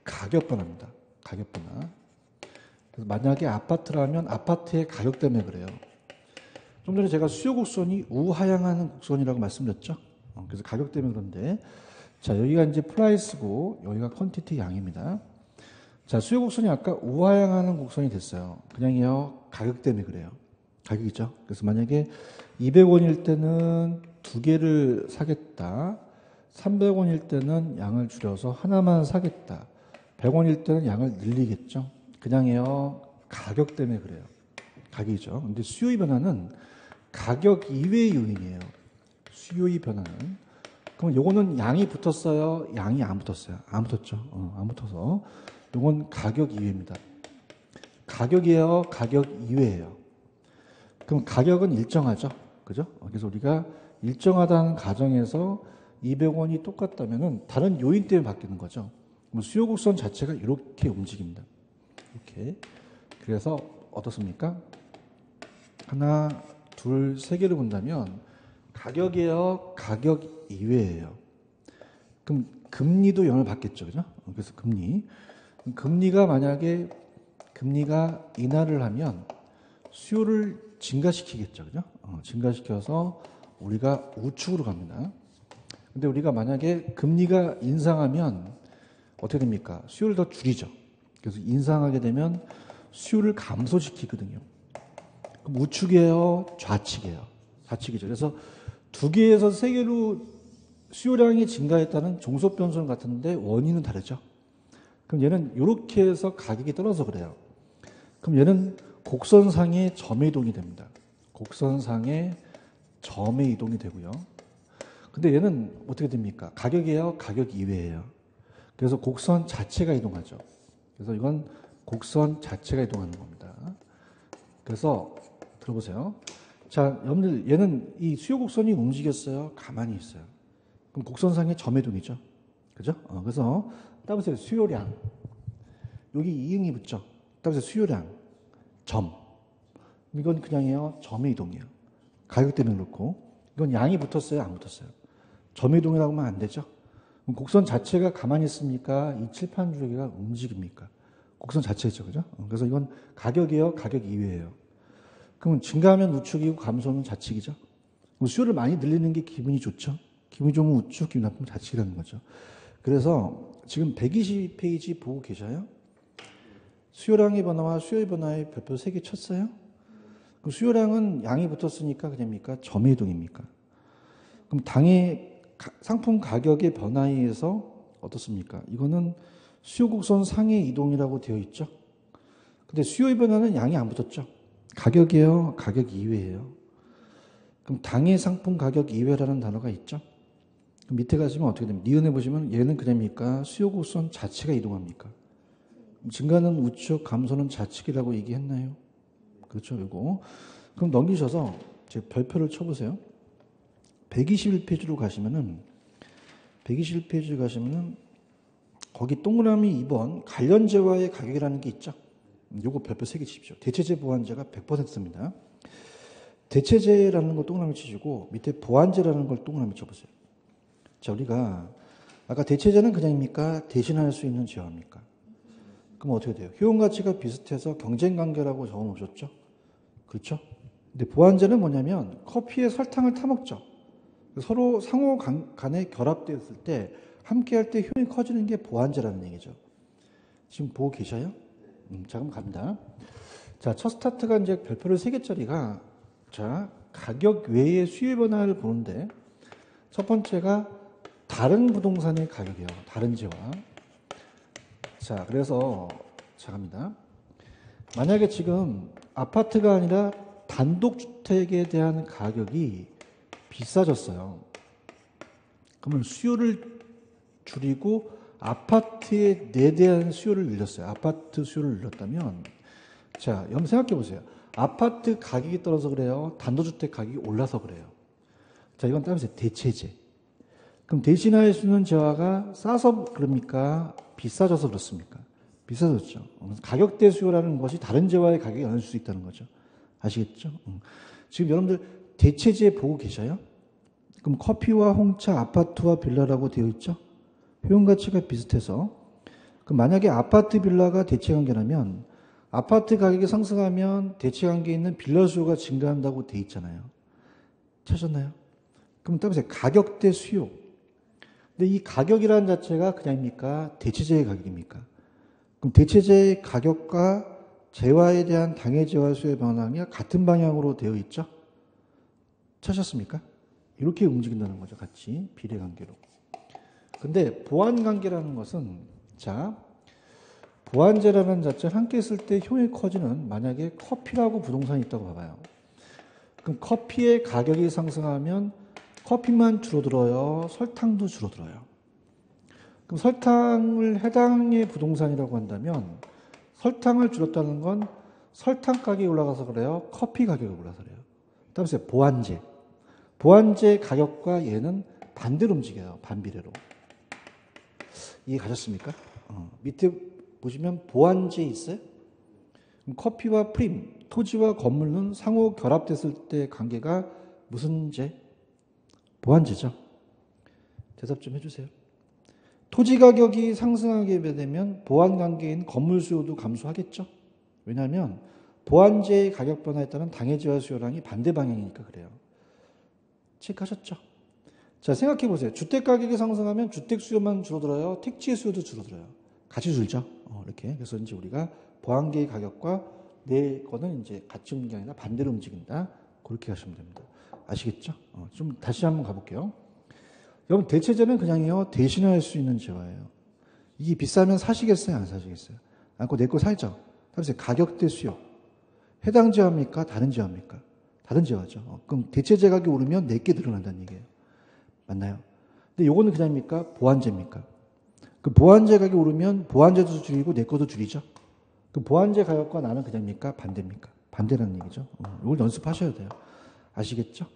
가격 변화입니다. 가격 변화. 그래서 만약에 아파트라면 아파트의 가격 때문에 그래요. 좀 전에 제가 수요 곡선이 우하향하는 곡선이라고 말씀드렸죠. 그래서 가격 때문에 그런데, 자, 여기가 이제 프라이스고 여기가 퀀티티 양입니다. 자, 수요 곡선이 아까 우하향하는 곡선이 됐어요. 그냥요, 가격 때문에 그래요. 가격이죠. 그래서 만약에 200원일 때는 두 개를 사겠다. 300원일 때는 양을 줄여서 하나만 사겠다. 100원일 때는 양을 늘리겠죠. 그냥요, 가격 때문에 그래요. 가격이죠. 근데 수요의 변화는 가격 이외의 요인이에요. 수요의 변화는. 그럼 요거는 양이 붙었어요? 양이 안 붙었어요? 안 붙었죠. 안 붙어서. 요건 가격 이외입니다. 가격이에요? 가격 이외예요? 그럼 가격은 일정하죠. 그죠? 그래서 우리가 일정하다는 가정에서 200원이 똑같다면은 다른 요인 때문에 바뀌는 거죠. 그럼 수요 곡선 자체가 이렇게 움직입니다. 이렇게. 그래서 어떻습니까? 하나, 둘, 세 개를 본다면 가격이에요? 가격 이외예요? 그럼 금리도 영향을 받겠죠. 그죠? 그래서 금리가 만약에 금리가 인하를 하면 수요를 증가시키겠죠. 그죠? 증가시켜서 우리가 우측으로 갑니다. 근데 우리가 만약에 금리가 인상하면 어떻게 됩니까? 수요를 더 줄이죠. 그래서 인상하게 되면 수요를 감소시키거든요. 그럼 우측이에요? 좌측이에요? 좌측이죠. 그래서 두 개에서 세 개로 수요량이 증가했다는 종속 변수는 같은데 원인은 다르죠. 그럼 얘는 이렇게 해서 가격이 떨어져서 그래요. 그럼 얘는 곡선상의 점의 이동이 됩니다. 곡선상의 점의 이동이 되고요. 근데 얘는 어떻게 됩니까? 가격이에요? 가격 이외예요? 그래서 곡선 자체가 이동하죠. 그래서 이건 곡선 자체가 이동하는 겁니다. 그래서 들어보세요. 자, 여러분들 얘는 이 수요 곡선이 움직였어요? 가만히 있어요. 그럼 곡선상의 점의 이동이죠. 그죠? 그래서 따보세요. 수요량. 여기 이응이 붙죠. 따보세요. 수요량. 점. 이건 그냥이에요. 점의 이동이에요. 가격 때문에 그렇고. 이건 양이 붙었어요? 안 붙었어요? 점의 이동이라고 하면 안 되죠. 그럼 곡선 자체가 가만히 있습니까? 이 칠판 줄기가 움직입니까? 곡선 자체죠. 그죠? 그래서 이건 가격이에요? 가격 이외예요? 그러면 증가하면 우측이고 감소는 좌측이죠. 수요를 많이 늘리는 게 기분이 좋죠. 기분이 좋으면 우측, 기분 나쁘면 좌측이라는 거죠. 그래서 지금 120페이지 보고 계셔요? 수요량의 변화와 수요의 변화의 별표 3개 쳤어요? 그럼 수요량은 양이 붙었으니까 그냥입니까? 점의 이동입니까? 그럼 당의 상품 가격의 변화에 의해서 어떻습니까? 이거는 수요 곡선 상의 이동이라고 되어 있죠. 근데 수요의 변화는 양이 안 붙었죠. 가격이에요? 가격 이외예요? 그럼 당의 상품 가격 이외라는 단어가 있죠. 그럼 밑에 가시면 어떻게 됩니까? 니은에 보시면 얘는 그냥입니까? 수요 곡선 자체가 이동합니까? 증가는 우측, 감소는 좌측이라고 얘기했나요? 그렇죠, 이거. 그럼 넘기셔서 제 별표를 쳐보세요. 121페이지로 가시면은 거기 동그라미 2번 관련재와의 가격이라는 게 있죠. 요거 별표 3개 치십시오. 대체재 보완재가 100%입니다. 대체재라는 거 동그라미 치시고 밑에 보완재라는 걸 동그라미 쳐보세요. 자, 우리가 아까 대체제는 그냥입니까? 대신할 수 있는 제어입니까? 그럼 어떻게 돼요? 효용가치가 비슷해서 경쟁관계라고 적어놓으셨죠? 그렇죠? 근데 보완제는 뭐냐면 커피에 설탕을 타먹죠. 서로 상호 간에 결합되었을 때 함께 할 때 효용이 커지는 게 보완제라는 얘기죠. 지금 보고 계셔요? 자, 그럼 갑니다. 자, 첫 스타트가 이제 별표를 3개짜리가 자, 가격 외의 수요 변화를 보는데 첫 번째가 다른 부동산의 가격이에요. 다른 재화. 자, 그래서 자, 갑니다. 만약에 지금 아파트가 아니라 단독주택에 대한 가격이 비싸졌어요. 그러면 수요를 줄이고 아파트에 대한 수요를 늘렸어요. 아파트 수요를 늘렸다면 자, 여러분 생각해 보세요. 아파트 가격이 떨어져서 그래요? 단독주택 가격이 올라서 그래요? 자, 이건 따라서 대체제. 그럼 대신할 수 있는 재화가 싸서 그럽니까? 비싸져서 그렇습니까? 비싸졌죠. 가격대 수요라는 것이 다른 재화의 가격이 어느 수 있다는 거죠. 아시겠죠? 지금 여러분들 대체제 보고 계셔요? 그럼 커피와 홍차, 아파트와 빌라라고 되어 있죠? 효용가치가 비슷해서 그럼 만약에 아파트 빌라가 대체관계라면 아파트 가격이 상승하면 대체관계에 있는 빌라 수요가 증가한다고 되어 있잖아요. 찾았나요? 그럼 따라서 가격대 수요. 근데 이 가격이라는 자체가 그냥입니까? 대체제의 가격입니까? 그럼 대체제의 가격과 재화에 대한 당해 재화 수요의 변화가 같은 방향으로 되어 있죠? 찾았습니까? 이렇게 움직인다는 거죠. 같이 비례관계로. 근데 보완관계라는 것은 자 보완제라는 자체를 함께 했을 때 효용이 커지는 만약에 커피라고 부동산이 있다고 봐봐요. 그럼 커피의 가격이 상승하면 커피만 줄어들어요? 설탕도 줄어들어요? 그럼 설탕을 해당의 부동산이라고 한다면 설탕을 줄였다는 건 설탕 가격이 올라가서 그래요? 커피 가격이 올라서 그래요? 따라서 보완제. 보완제 가격과 얘는 반대로 움직여요. 반비례로. 이해 가셨습니까? 밑에 보시면 보완제 있어요? 그럼 커피와 프림, 토지와 건물은 상호 결합됐을 때 관계가 무슨 제? 보완제죠. 대답 좀 해주세요. 토지 가격이 상승하게 되면 보완 관계인 건물 수요도 감소하겠죠. 왜냐하면 보완제의 가격 변화에 따른 당해제와 수요량이 반대 방향이니까 그래요. 체크하셨죠? 자, 생각해 보세요. 주택 가격이 상승하면 주택 수요만 줄어들어요? 택지 수요도 줄어들어요? 같이 줄죠? 이렇게. 그래서 이제 우리가 보완계의 가격과 내 거는 이제 같이 움직이는 게 아니라 반대로 움직인다. 그렇게 하시면 됩니다. 아시겠죠? 좀 다시 한번 가볼게요. 여러분, 대체제는 그냥요, 대신할 수 있는 재화예요. 이게 비싸면 사시겠어요? 안 사시겠어요? 않고 내 거 살죠? 그래서 가격대 수요. 해당 재화입니까? 다른 재화입니까? 다른 재화죠. 그럼 대체제 가격이 오르면 내게 늘어난다는 얘기예요. 맞나요? 근데 요거는 그냥입니까? 보완제입니까? 그 보완제 가격이 오르면 보완제도 줄이고 내 것도 줄이죠? 그 보완제 가격과 나는 그냥입니까? 반대입니까? 반대라는 얘기죠. 이걸 연습하셔야 돼요. 아시겠죠?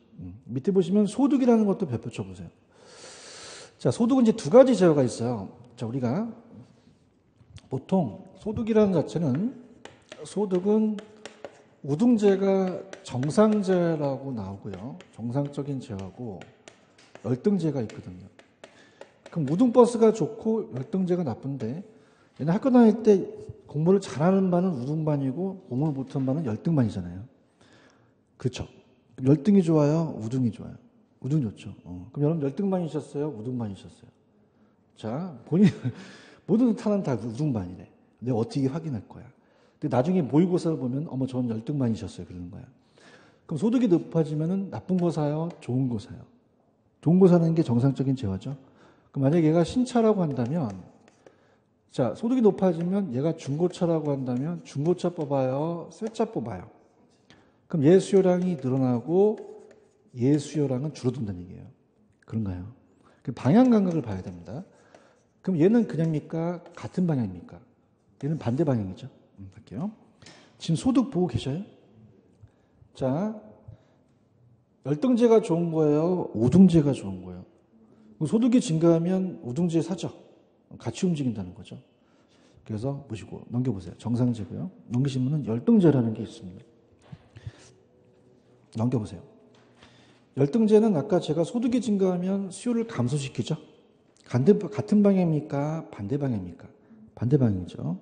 밑에 보시면 소득이라는 것도 별표 쳐보세요. 자, 소득은 이제 두 가지 재화가 있어요. 자, 우리가 보통 소득이라는 자체는 소득은 우등재가 정상재라고 나오고요. 정상적인 재화고 열등재가 있거든요. 그럼 우등버스가 좋고 열등재가 나쁜데 얘는 학교 다닐 때 공부를 잘하는 반은 우등반이고 공부를 못하는 반은 열등반이잖아요. 그렇죠? 열등이 좋아요? 우등이 좋아요? 우등 좋죠. 그럼 여러분 열등반이셨어요? 우등반이셨어요? 자, 본인 모든 탄은 다 우등반이래. 내가 어떻게 확인할 거야? 근데 나중에 모의고사를 보면 어머 저는 열등반이셨어요 그러는 거야. 그럼 소득이 높아지면은 나쁜 거 사요? 좋은 거 사요? 좋은 거 사는 게 정상적인 재화죠. 그럼 만약에 얘가 신차라고 한다면 자, 소득이 높아지면 얘가 중고차라고 한다면 중고차 뽑아요? 새 차 뽑아요? 그럼 얘 수요량이 늘어나고 얘 수요량은 줄어든다는 얘기예요. 그런가요? 그 방향 감각을 봐야 됩니다. 그럼 얘는 그냥입니까? 같은 방향입니까? 얘는 반대 방향이죠. 할게요. 지금 소득 보고 계셔요? 자, 열등제가 좋은 거예요? 우등제가 좋은 거예요? 소득이 증가하면 우등제 사죠. 같이 움직인다는 거죠. 그래서 보시고 넘겨보세요. 정상제고요. 넘기시면 열등제라는 게 있습니다. 넘겨보세요. 열등제는 아까 제가 소득이 증가하면 수요를 감소시키죠. 같은 방향입니까? 반대 방향입니까? 반대 방향이죠.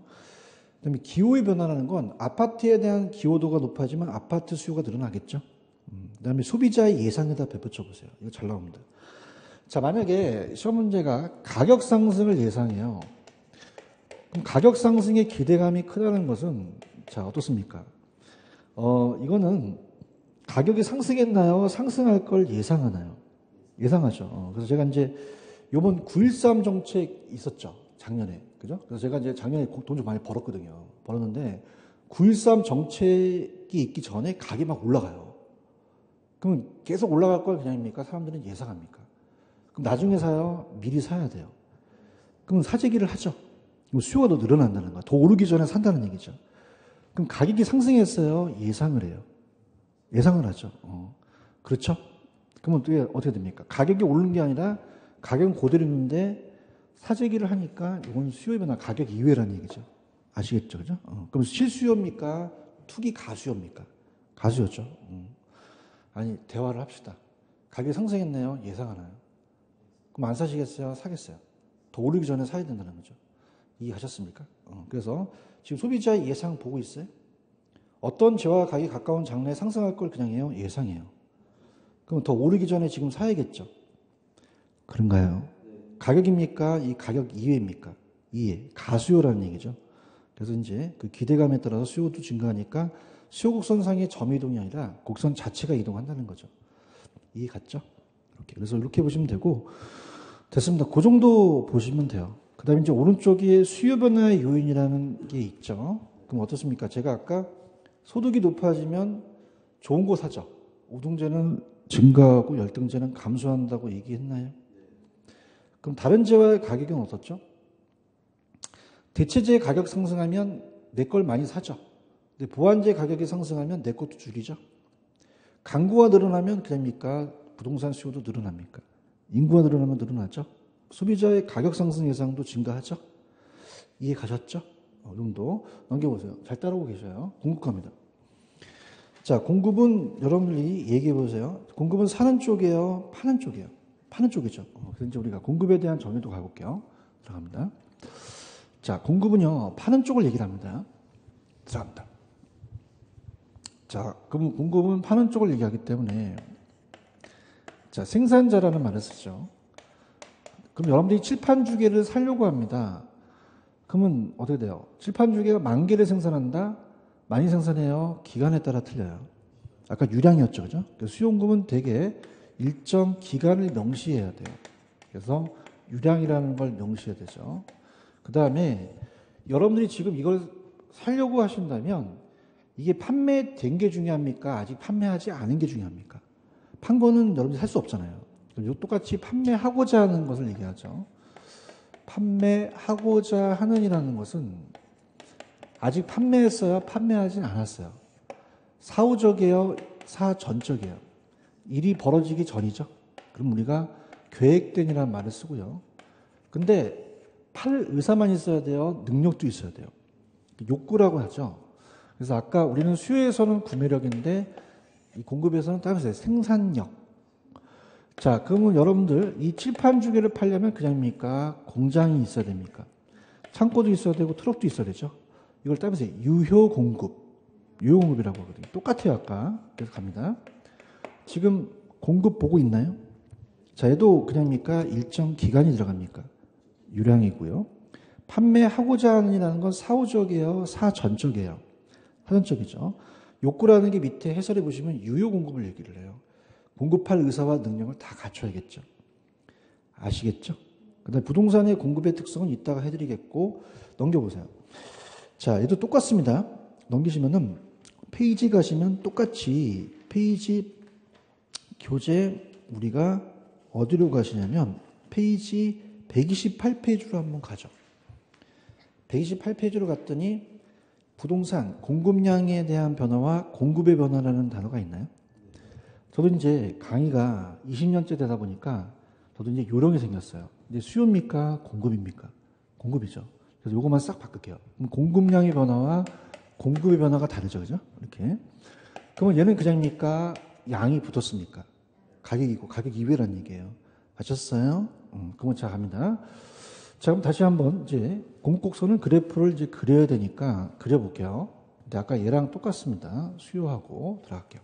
그다음에 기호의 변화라는 건 아파트에 대한 기호도가 높아지면 아파트 수요가 늘어나겠죠. 그다음에 소비자의 예상에다 배포쳐 보세요. 이거 잘 나옵니다. 자, 만약에 시험 문제가 가격 상승을 예상해요. 그럼 가격 상승의 기대감이 크다는 것은 자, 어떻습니까? 이거는 가격이 상승했나요? 상승할 걸 예상하나요? 예상하죠. 그래서 제가 이제 요번 9.13 정책 있었죠. 작년에. 그죠? 그래서 제가 이제 작년에 돈 좀 많이 벌었거든요. 벌었는데 9.13 정책이 있기 전에 가격이 막 올라가요. 그럼 계속 올라갈 걸 그냥입니까? 사람들은 예상합니까? 그럼 나중에 사요? 미리 사야 돼요. 그럼 사재기를 하죠. 그럼 수요가 더 늘어난다는 거야. 더 오르기 전에 산다는 얘기죠. 그럼 가격이 상승했어요? 예상을 해요. 예상을 하죠. 그렇죠? 그러면 어떻게 됩니까? 가격이 오르는 게 아니라 가격은 그대로 있는데 사재기를 하니까 이건 수요의 변화, 가격 이외라는 얘기죠. 아시겠죠? 그죠? 그럼 실수요입니까? 투기 가수요입니까? 가수요죠. 아니, 대화를 합시다. 가격이 상승했네요? 예상하나요? 그럼 안 사시겠어요? 사겠어요? 더 오르기 전에 사야 된다는 거죠. 이해하셨습니까? 그래서 지금 소비자의 예상 보고 있어요? 어떤 재화가 가격이 가까운 장래에 상승할 걸 그냥 해요? 예상해요. 그럼 더 오르기 전에 지금 사야겠죠? 그런가요? 가격입니까? 이 가격 이외입니까? 이외. 가수요라는 얘기죠. 그래서 이제 그 기대감에 따라서 수요도 증가하니까 수요 곡선상의 점 이동이 아니라 곡선 자체가 이동한다는 거죠. 이해 갔죠? 이렇게. 그래서 이렇게 보시면 되고, 됐습니다. 그 정도 보시면 돼요. 그 다음에 이제 오른쪽에 수요 변화의 요인이라는 게 있죠. 그럼 어떻습니까? 제가 아까 소득이 높아지면 좋은 거 사죠. 우등제는 증가하고 열등제는 감소한다고 얘기했나요? 그럼 다른 재화의 가격은 어떻죠? 대체재 가격 상승하면 내 걸 많이 사죠. 근데 보완재 가격이 상승하면 내 것도 줄이죠. 강구가 늘어나면 그럽니까? 부동산 수요도 늘어납니까? 인구가 늘어나면 늘어나죠. 소비자의 가격 상승 예상도 증가하죠. 이해 가셨죠? 이 정도 넘겨보세요. 잘 따라오고 계셔요. 공급 갑니다. 자, 공급은 여러분들이 얘기해 보세요. 공급은 사는 쪽이에요? 파는 쪽이에요? 파는 쪽이죠. 그래서 이제 우리가 공급에 대한 정의도 가볼게요. 들어갑니다. 자, 공급은요, 파는 쪽을 얘기를 합니다. 들어갑니다. 자, 그럼 공급은 파는 쪽을 얘기하기 때문에, 자, 생산자라는 말을 쓰죠. 그럼 여러분들이 칠판 주개를 사려고 합니다. 그러면 어떻게 돼요? 칠판 주개가 10,000개를 생산한다? 많이 생산해요? 기간에 따라 틀려요. 아까 유량이었죠, 그죠? 수요공급은 되게 일정 기간을 명시해야 돼요. 그래서 유량이라는 걸 명시해야 되죠. 그 다음에 여러분들이 지금 이걸 사려고 하신다면 이게 판매된 게 중요합니까? 아직 판매하지 않은 게 중요합니까? 판 거는 여러분들이 살 수 없잖아요. 똑같이 판매하고자 하는 것을 얘기하죠. 판매하고자 하는이라는 것은 아직 판매했어요? 판매하진 않았어요. 사후적이에요? 사전적이에요? 일이 벌어지기 전이죠. 그럼 우리가 계획된이라는 말을 쓰고요. 근데 팔 의사만 있어야 돼요? 능력도 있어야 돼요. 욕구라고 하죠. 그래서 아까 우리는 수요에서는 구매력인데 이 공급에서는 따라서 생산력. 자, 그러면 여러분들 이 칠판 주개를 팔려면 그냥입니까? 공장이 있어야 됩니까? 창고도 있어야 되고 트럭도 있어야 되죠. 이걸 따면서 유효 공급, 유효 공급이라고 하거든요. 똑같아요, 아까. 그래서 갑니다. 지금 공급 보고 있나요? 자, 얘도 그냥입니까? 일정 기간이 들어갑니까? 유량이고요. 판매하고자 하는이라는 건 사후적이에요, 사전적이에요. 사전적이죠. 욕구라는 게 밑에 해설해 보시면 유효 공급을 얘기를 해요. 공급할 의사와 능력을 다 갖춰야겠죠. 아시겠죠? 그다음에 부동산의 공급의 특성은 이따가 해드리겠고 넘겨보세요. 자, 얘도 똑같습니다. 넘기시면은 페이지 가시면 똑같이 페이지 교재 우리가 어디로 가시냐면 페이지 128페이지로 한번 가죠. 128페이지로 갔더니 부동산 공급량에 대한 변화와 공급의 변화라는 단어가 있나요? 저도 이제 강의가 20년째 되다 보니까 저도 이제 요령이 생겼어요. 근데 수요입니까? 공급입니까? 공급이죠. 그래서 요것만 싹 바꿀게요. 그럼 공급량의 변화와 공급의 변화가 다르죠. 그죠? 이렇게. 그러면 얘는 그냥입니까? 양이 붙었습니까? 가격이고 가격 이외라는 얘기예요. 아셨어요? 그 문자 갑니다. 자, 그럼 다시 한번 이제 공급곡선은 그래프를 이제 그려야 되니까 그려볼게요. 근데 아까 얘랑 똑같습니다. 수요하고 들어갈게요.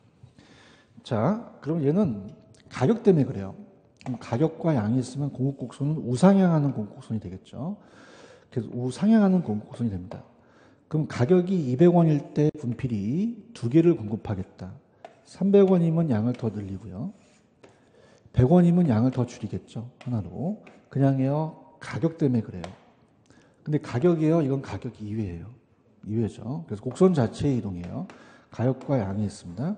자, 그럼 얘는 가격 때문에 그래요. 그럼 가격과 양이 있으면 공급곡선은 우상향하는 공급곡선이 되겠죠. 그래서 우상향하는 공급곡선이 됩니다. 그럼 가격이 200원일 때 분필이 2개를 공급하겠다. 300원이면 양을 더 늘리고요. 100원이면 양을 더 줄이겠죠. 하나로. 그냥요. 가격 때문에 그래요. 근데 가격이에요. 이건 가격 이외예요. 이외죠. 그래서 곡선 자체의 이동이에요. 가격과 양이 있습니다.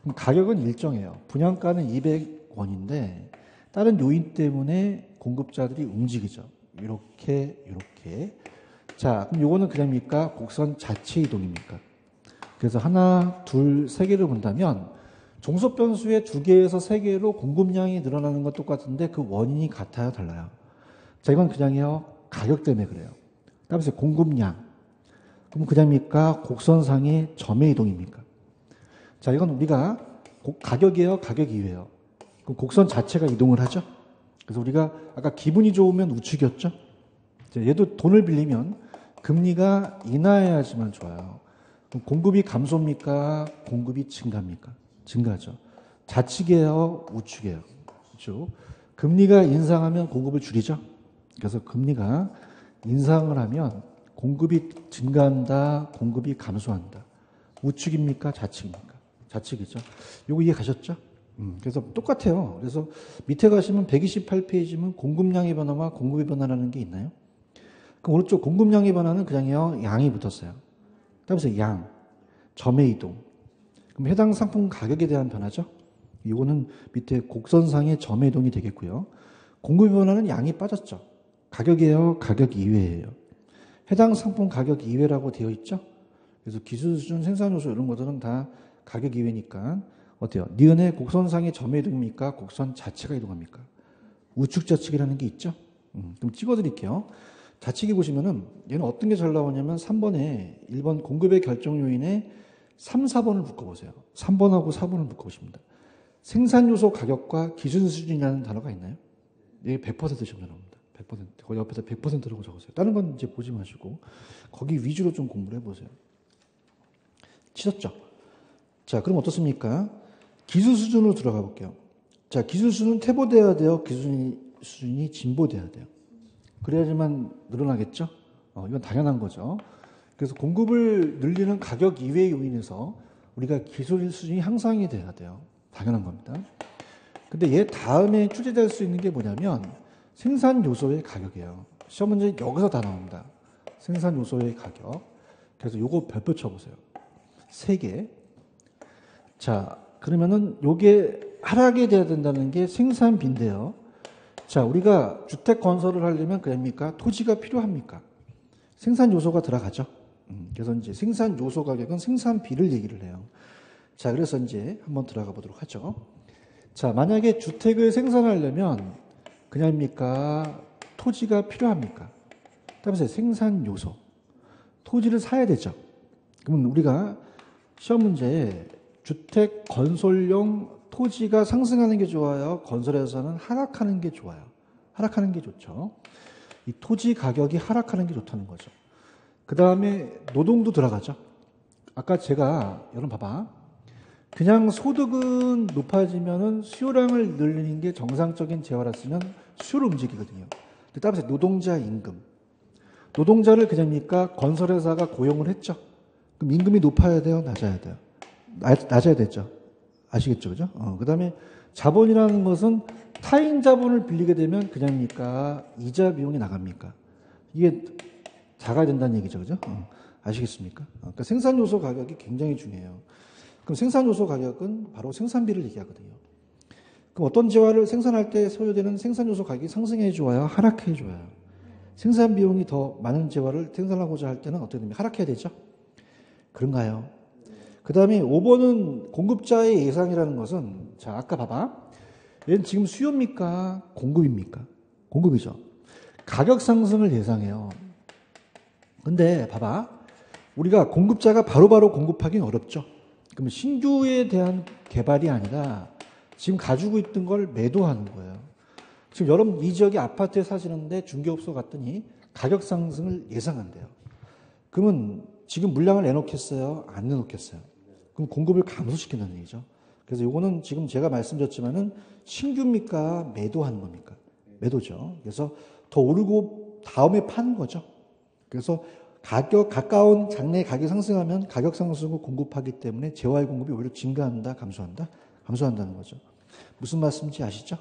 그럼 가격은 일정해요. 분양가는 200원인데 다른 요인 때문에 공급자들이 움직이죠. 이렇게. 자, 그럼 요거는 그냥입니까? 곡선 자체 이동입니까? 그래서 하나, 둘, 세 개를 본다면 종속 변수의 2개에서 3개로 공급량이 늘어나는 건 똑같은데 그 원인이 같아요, 달라요? 자, 이건 그냥이요. 가격 때문에 그래요. 그다음에 공급량. 그럼 그냥입니까? 곡선상의 점의 이동입니까? 자, 이건 우리가 가격이에요, 가격 이외예요. 그럼 곡선 자체가 이동을 하죠. 그래서 우리가 아까 기분이 좋으면 우측이었죠. 얘도 돈을 빌리면 금리가 인하해야지만 좋아요. 그럼 공급이 감소입니까? 공급이 증가입니까? 증가죠. 좌측이에요, 우측이에요. 그렇죠? 금리가 인상하면 공급을 줄이죠. 그래서 금리가 인상을 하면 공급이 증가한다, 공급이 감소한다. 우측입니까? 좌측입니까? 좌측이죠. 요거 이해 가셨죠? 그래서 똑같아요. 그래서 밑에 가시면 128페이지면 공급량의 변화와 공급의 변화라는 게 있나요? 그럼 오른쪽 공급량의 변화는 그냥요, 양이 붙었어요. 그다음에 양, 점의 이동. 그럼 해당 상품 가격에 대한 변화죠. 이거는 밑에 곡선상의 점의 이동이 되겠고요. 공급의 변화는 양이 빠졌죠. 가격이에요, 가격 이외예요. 해당 상품 가격 이외라고 되어 있죠. 그래서 기술 수준, 생산 요소 이런 것들은 다 가격 이외니까 어때요? 니은의 곡선상의 점의 이동입니까? 곡선 자체가 이동합니까? 우측 좌측이라는 게 있죠. 그럼 찍어드릴게요. 좌측에 보시면은 얘는 어떤 게 잘 나오냐면 3번에 1번 공급의 결정 요인에 3, 4번을 묶어보세요. 3번하고 4번을 묶어보십니다. 생산 요소 가격과 기준 수준이라는 단어가 있나요? 이게 100% 시험에 나옵니다. 100%. 거기 옆에다 100%라고 적으세요. 다른 건 이제 보지 마시고 거기 위주로 좀 공부를 해보세요. 치셨죠? 자, 그럼 어떻습니까? 기술 수준으로 들어가 볼게요. 자, 기술 수준은 퇴보돼야 돼요. 기술 수준이 진보돼야 돼요. 그래야지만 늘어나겠죠? 이건 당연한 거죠. 그래서 공급을 늘리는 가격 이외의 요인에서 우리가 기술 수준이 향상이 돼야 돼요. 당연한 겁니다. 근데 얘 다음에 출제될 수 있는 게 뭐냐면 생산 요소의 가격이에요. 시험 문제 여기서 다 나옵니다. 생산 요소의 가격. 그래서 요거 별표 쳐보세요. 3개. 자, 그러면은 요게 하락이 돼야 된다는 게 생산비인데요. 자, 우리가 주택 건설을 하려면 그럽니까? 토지가 필요합니까? 생산 요소가 들어가죠. 그래서 이제 생산 요소 가격은 생산비를 얘기를 해요. 자, 그래서 이제 한번 들어가 보도록 하죠. 자, 만약에 주택을 생산하려면 그냥입니까? 토지가 필요합니까? 그다음에 생산 요소. 토지를 사야 되죠. 그러면 우리가 시험 문제에 주택 건설용 토지가 상승하는 게 좋아요? 건설에서는 하락하는 게 좋아요? 하락하는 게 좋죠. 이 토지 가격이 하락하는 게 좋다는 거죠. 그 다음에 노동도 들어가죠. 아까 제가 여러분 봐봐. 그냥 소득은 높아지면은 수요량을 늘리는 게 정상적인 재화였으면 수요를 움직이거든요. 근데 따라서 노동자 임금. 노동자를 그냥입니까? 건설회사가 고용을 했죠. 그럼 임금이 높아야 돼요? 낮아야 돼요? 낮아야 되죠. 아시겠죠? 그죠? 그 다음에 자본이라는 것은 타인 자본을 빌리게 되면 그냥입니까? 이자 비용이 나갑니까? 이게 작아야 된다는 얘기죠. 그죠? 아시겠습니까? 그러니까 생산 요소 가격이 굉장히 중요해요. 그럼 생산 요소 가격은 바로 생산비를 얘기하거든요. 그럼 어떤 재화를 생산할 때 소요되는 생산 요소 가격이 상승해 줘야 하락해 줘야. 생산 비용이 더 많은 재화를 생산하고자 할 때는 어떻게 됩니까? 하락해야 되죠? 그런가요? 그 다음에 5번은 공급자의 예상이라는 것은, 자, 아까 봐봐. 얘는 지금 수요입니까? 공급입니까? 공급이죠. 가격 상승을 예상해요. 근데 봐봐. 우리가 공급자가 바로바로 공급하기는 어렵죠. 그럼 신규에 대한 개발이 아니라 지금 가지고 있던 걸 매도하는 거예요. 지금 여러분 이 지역에 아파트에 사시는데 중개업소 갔더니 가격 상승을 예상한대요. 그러면 지금 물량을 내놓겠어요? 안 내놓겠어요? 그럼 공급을 감소시킨다는 얘기죠. 그래서 이거는 지금 제가 말씀드렸지만은 신규입니까? 매도하는 겁니까? 매도죠. 그래서 더 오르고 다음에 파는 거죠. 그래서 가까운 장래 가격이 상승하면 가격 상승을 공급하기 때문에 재화의 공급이 오히려 증가한다, 감소한다? 감소한다는 거죠. 무슨 말씀인지 아시죠?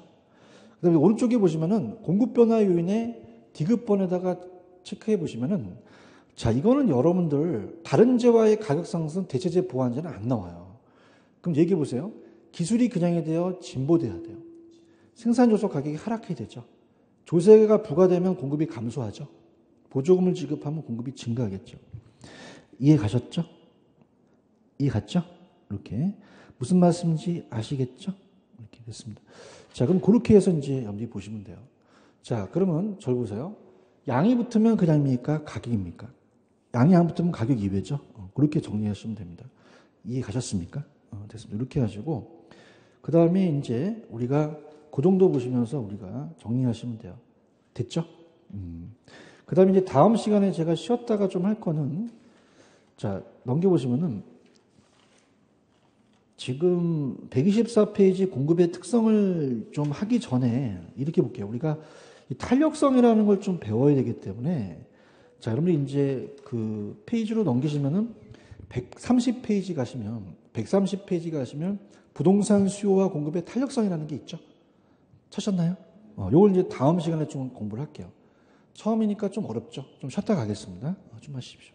그 다음에 오른쪽에 보시면은 공급 변화 요인의 디귿번에다가 체크해 보시면은 자, 이거는 여러분들 다른 재화의 가격 상승, 대체재 보완제는 안 나와요. 그럼 얘기해 보세요. 기술이 겨냥이 되어 진보돼야 돼요. 생산 요소 가격이 하락해야 되죠. 조세가 부과되면 공급이 감소하죠. 보조금을 지급하면 공급이 증가하겠죠. 이해 가셨죠? 이해 갔죠? 이렇게. 무슨 말씀인지 아시겠죠? 이렇게 됐습니다. 자, 그럼 그렇게 해서 이제 여러분들이 보시면 돼요. 자, 그러면 절 보세요. 양이 붙으면 그냥입니까? 가격입니까? 양이 안 붙으면 가격 이외죠. 그렇게 정리하시면 됩니다. 이해 가셨습니까? 됐습니다. 이렇게 하시고, 그 다음에 이제 우리가 그 정도 보시면서 우리가 정리하시면 돼요. 됐죠? 그 다음에 이제 다음 시간에 제가 쉬었다가 좀 할 거는, 자, 넘겨보시면은, 지금 124페이지 공급의 특성을 좀 하기 전에 이렇게 볼게요. 우리가 이 탄력성이라는 걸 좀 배워야 되기 때문에, 자, 여러분들 이제 그 페이지로 넘기시면은 130페이지 가시면 부동산 수요와 공급의 탄력성이라는 게 있죠. 찾으셨나요? 요걸 이제 다음 시간에 좀 공부를 할게요. 처음이니까 좀 어렵죠. 좀 쉬었다 가겠습니다. 좀 하십시오.